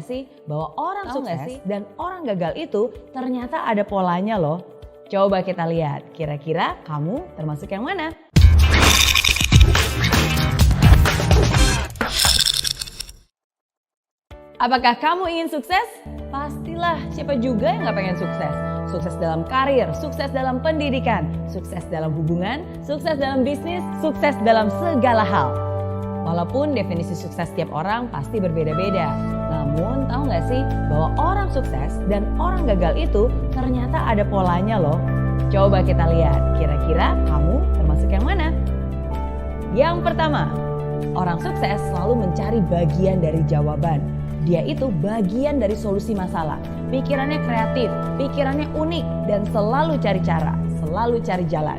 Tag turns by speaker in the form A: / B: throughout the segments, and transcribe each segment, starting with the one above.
A: nggak sih bahwa orang sukses dan orang gagal itu ternyata ada polanya loh? Coba kita lihat, kira-kira kamu termasuk yang mana? Apakah kamu ingin sukses? Pastilah, siapa juga yang gak pengen sukses? Sukses dalam karir, sukses dalam pendidikan, sukses dalam hubungan, sukses dalam bisnis, sukses dalam segala hal. Walaupun definisi sukses setiap orang pasti berbeda-beda. Namun tahu gak sih bahwa orang sukses dan orang gagal itu ternyata ada polanya loh. Coba kita lihat, kira-kira kamu termasuk yang mana? Yang pertama, orang sukses selalu mencari bagian dari jawaban. Dia itu bagian dari solusi masalah. Pikirannya kreatif, pikirannya unik, dan selalu cari cara, selalu cari jalan.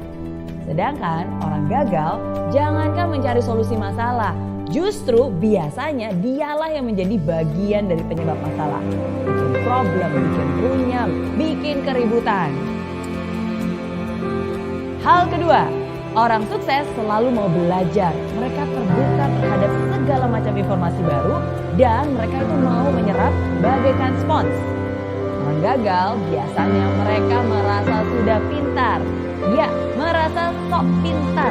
A: Sedangkan orang gagal jangankan mencari solusi masalah, justru biasanya dialah yang menjadi bagian dari penyebab masalah. Bikin problem, bikin runyam, bikin keributan. Hal kedua, orang sukses selalu mau belajar. Mereka terbuka terhadap segala macam informasi baru dan mereka itu mau menyerap bagaikan spons. Orang gagal biasanya mereka merasa sudah pintar. Ya, merasa sok pintar.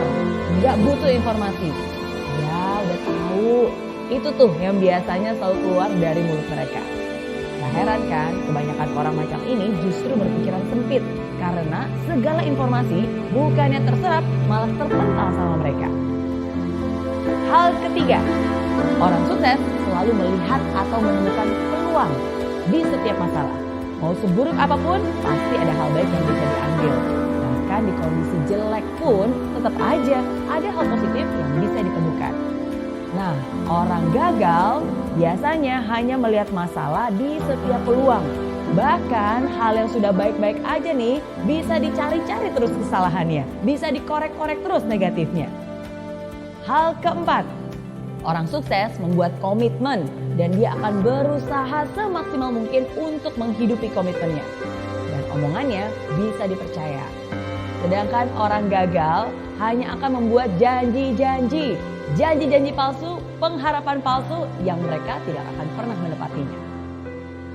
A: Gak butuh informasi. Ya, udah tahu. Itu tuh yang biasanya selalu keluar dari mulut mereka. Gak heran kan, kebanyakan orang macam ini justru berpikiran sempit. Karena segala informasi bukannya terserap, malah terpental sama mereka. Hal ketiga, orang sukses selalu melihat atau menemukan peluang di setiap masalah. Mau seburuk apapun, pasti ada hal baik yang bisa diambil. Bahkan di kondisi jelek pun, tetap aja ada hal positif yang bisa ditemukan. Nah, orang gagal biasanya hanya melihat masalah di setiap peluang. Bahkan hal yang sudah baik-baik aja nih bisa dicari-cari terus kesalahannya. Bisa dikorek-korek terus negatifnya. Hal keempat, orang sukses membuat komitmen dan dia akan berusaha semaksimal mungkin untuk menghidupi komitmennya. Dan omongannya bisa dipercaya. Sedangkan orang gagal hanya akan membuat janji-janji palsu, pengharapan palsu yang mereka tidak akan pernah menepatinya.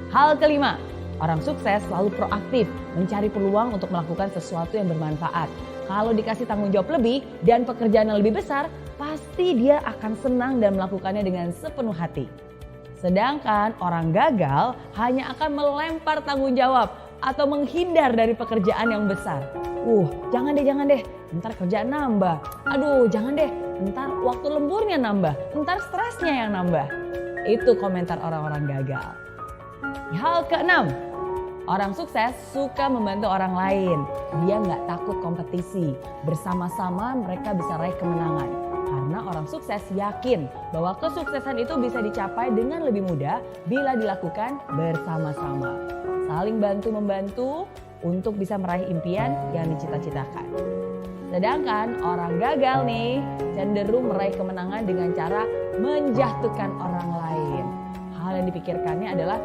A: Hal kelima, orang sukses selalu proaktif, mencari peluang untuk melakukan sesuatu yang bermanfaat. Kalau dikasih tanggung jawab lebih dan pekerjaan yang lebih besar, pasti dia akan senang dan melakukannya dengan sepenuh hati. Sedangkan orang gagal hanya akan melempar tanggung jawab atau menghindar dari pekerjaan yang besar. Jangan deh, ntar kerjaan nambah. Aduh, jangan deh, ntar waktu lemburnya nambah, ntar stresnya yang nambah. Itu komentar orang-orang gagal. Hal keenam, orang sukses suka membantu orang lain. Dia nggak takut kompetisi. Bersama-sama mereka bisa raih kemenangan. Karena orang sukses yakin bahwa kesuksesan itu bisa dicapai dengan lebih mudah bila dilakukan bersama-sama. Saling bantu-membantu untuk bisa meraih impian yang dicita-citakan. Sedangkan orang gagal nih cenderung meraih kemenangan dengan cara menjatuhkan orang lain. Hal yang dipikirkannya adalah,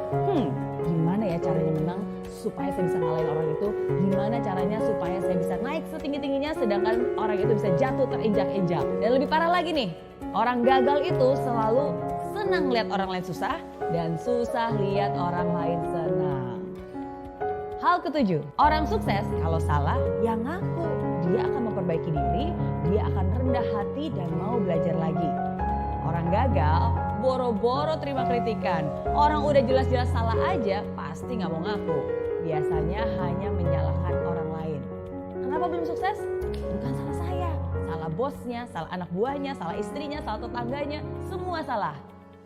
A: gimana ya caranya menang supaya saya bisa ngalahin orang itu? Gimana caranya supaya saya bisa naik setinggi-tingginya sedangkan orang itu bisa jatuh terinjak-injak? Dan lebih parah lagi nih, orang gagal itu selalu senang lihat orang lain susah dan susah lihat orang lain senang. Hal ketujuh, orang sukses kalau salah ya ngaku. Dia akan memperbaiki diri, dia akan rendah hati dan mau belajar lagi. Orang gagal boro-boro terima kritikan. Orang udah jelas-jelas salah aja pasti gak mau ngaku. Biasanya hanya menyalahkan orang lain. Kenapa belum sukses? Bukan salah saya. Salah bosnya, salah anak buahnya, salah istrinya, salah tetangganya. Semua salah.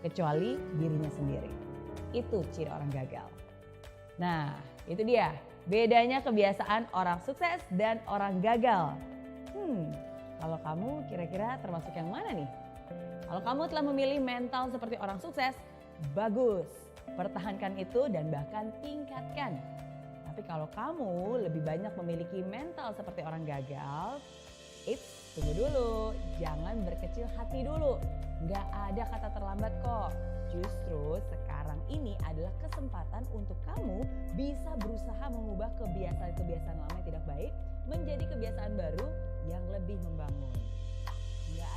A: Kecuali dirinya sendiri. Itu ciri orang gagal. Nah, itu dia bedanya kebiasaan orang sukses dan orang gagal. Kalau kamu kira-kira termasuk yang mana nih? Kalau kamu telah memilih mental seperti orang sukses, bagus. Pertahankan itu dan bahkan tingkatkan. Tapi kalau kamu lebih banyak memiliki mental seperti orang gagal, tunggu dulu. Jangan berkecil hati dulu. Nggak ada kata terlambat kok. Justru sekarang ini adalah kesempatan untuk kamu bisa berusaha mengubah kebiasaan-kebiasaan lama yang tidak baik menjadi kebiasaan baru yang lebih membangun. Nggak